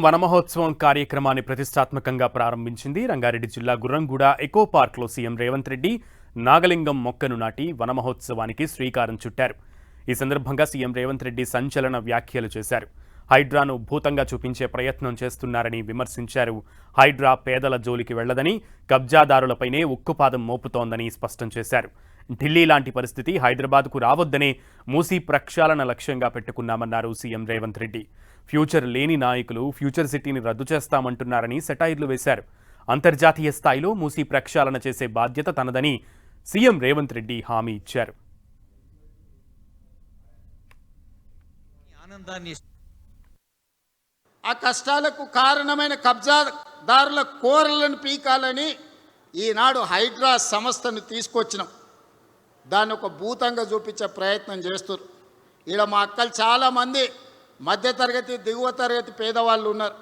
వనమహోత్సవం కార్యక్రమాన్ని ప్రతిష్టాత్మకంగా ప్రారంభించింది రంగారెడ్డి జిల్లా గుర్రంగూడ ఎకో పార్క్లో సీఎం రేవంత్ రెడ్డి నాగలింగం మొక్కను నాటి వనమహోత్సవానికి శ్రీకారం చుట్టారు. ఈ సందర్భంగా సీఎం రేవంత్ రెడ్డి సంచలన వ్యాఖ్యలు చేశారు. హైడ్రాను భూతంగా చూపించే ప్రయత్నం చేస్తున్నారని విమర్శించారు. హైడ్రా పేదల జోలికి వెళ్లదని, కబ్జాదారులపైనే ఉక్కుపాదం మోపుతోందని స్పష్టం చేశారు. ఢిల్లీ లాంటి పరిస్థితి హైదరాబాద్కు రావద్దనే మూసీ ప్రక్షాళన లక్ష్యంగా పెట్టుకున్నామన్నారు సీఎం రేవంత్ రెడ్డి. ఫ్యూచర్ లేని నాయకులు ఫ్యూచర్ సిటీని రద్దు చేస్తామంటున్నారని సెటైర్లు వేశారు. అంతర్జాతీయ స్థాయిలో మూసీ ప్రక్షాళన చేసే బాధ్యత తనదని సీఎం రేవంత్ రెడ్డి హామీ ఇచ్చారు. ఆ కష్టాలకు కారణమైన కబ్జాదారుల కోరలను పీకాలని ఈనాడు హైడ్రా సంస్థను తీసుకొచ్చినాం. దాన్ని ఒక భూతంగా చూపించే ప్రయత్నం చేస్తారు. ఈడ మా అక్కలు చాలామంది మధ్యతరగతి దిగువ తరగతి పేదవాళ్ళు ఉన్నారు.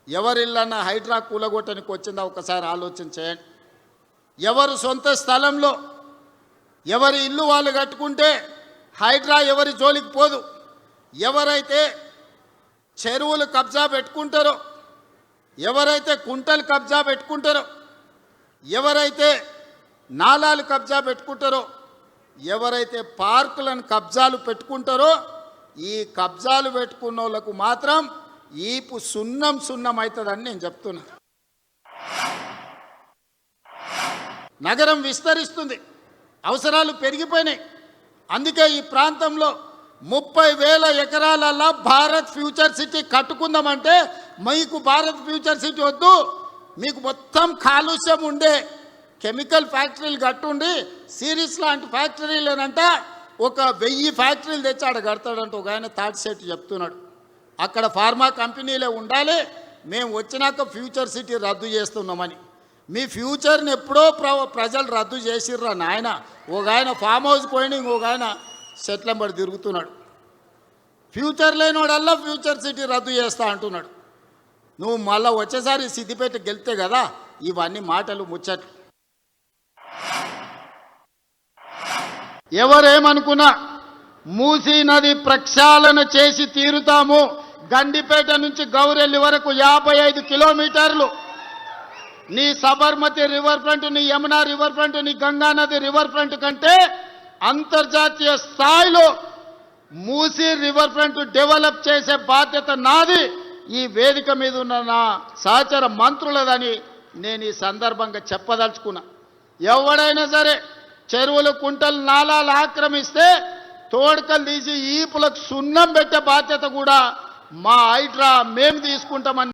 ఎవరిల్లన్నా హైడ్రా కూలగొట్టడానికి వచ్చిందా ఒకసారి ఆలోచన చేయండి. ఎవరు సొంత స్థలంలో ఎవరి ఇల్లు వాళ్ళు కట్టుకుంటే హైడ్రా ఎవరి జోలికి పోదు. ఎవరైతే చెరువులు కబ్జా పెట్టుకుంటారో, ఎవరైతే కుంటలు కబ్జా పెట్టుకుంటారో, ఎవరైతే నాలాలు కబ్జా పెట్టుకుంటారో, ఎవరైతే పార్కులను కబ్జాలు పెట్టుకుంటారో, ఈ కబ్జాలు పెట్టుకున్న వాళ్ళకు మాత్రం ఈపు సున్నం అవుతుందని నేను చెప్తున్నా. నగరం విస్తరిస్తుంది, అవసరాలు పెరిగిపోయినాయి. అందుకే ఈ ప్రాంతంలో 30,000 ఎకరాలలో భారత్ ఫ్యూచర్ సిటీ కట్టుకుందామంటే మీకు భారత్ ఫ్యూచర్ సిటీ వద్దు, మీకు మొత్తం కాలుష్యం ఉండే కెమికల్ ఫ్యాక్టరీలు కట్టుండి సిరీస్ లాంటి ఫ్యాక్టరీలేనంట 1,000 ఫ్యాక్టరీలు తెచ్చి ఆడ కడతాడంట. ఒక ఆయన థర్డ్ సెట్ చెప్తున్నాడు. అక్కడ ఫార్మా కంపెనీలే ఉండాలి, మేము వచ్చినాక ఫ్యూచర్ సిటీ రద్దు చేస్తున్నామని. మీ ఫ్యూచర్ని ఎప్పుడో ప్రజలు రద్దు చేసిర్రా నాయన. ఒక ఆయన ఫామ్ హౌస్ పోయిన ఇంకొక ఆయన సెట్లంబడి తిరుగుతున్నాడు. ఫ్యూచర్ లేనివాడల్లా ఫ్యూచర్ సిటీ రద్దు చేస్తా అంటున్నాడు. నువ్వు మళ్ళీ వచ్చేసారి సిద్దిపేట గెలితే కదా ఇవన్నీ మాటలు ముచ్చట్లు. ఎవరేమనుకున్నా మూసీ నది ప్రక్షాళన చేసి తీరుతాము. గండిపేట నుంచి గౌరెల్లి వరకు 55 కిలోమీటర్లు నీ సబర్మతి రివర్ ఫ్రంట్, నీ యమునా రివర్ ఫ్రంట్, నీ గంగానది రివర్ ఫ్రంట్ కంటే అంతర్జాతీయ స్థాయిలో మూసీ రివర్ ఫ్రంట్ డెవలప్ చేసే బాధ్యత నాది, ఈ వేదిక మీద ఉన్న నా సహచర మంత్రులదని నేను ఈ సందర్భంగా చెప్పదలుచుకున్నా. ఎవడైనా సరే చెరువులు కుంటలు నాలాలు ఆక్రమిస్తే తోడుకలు తీసి ఈపులకు సున్నం పెట్టే బాధ్యత కూడా మా హైడ్రా మేము తీసుకుంటామని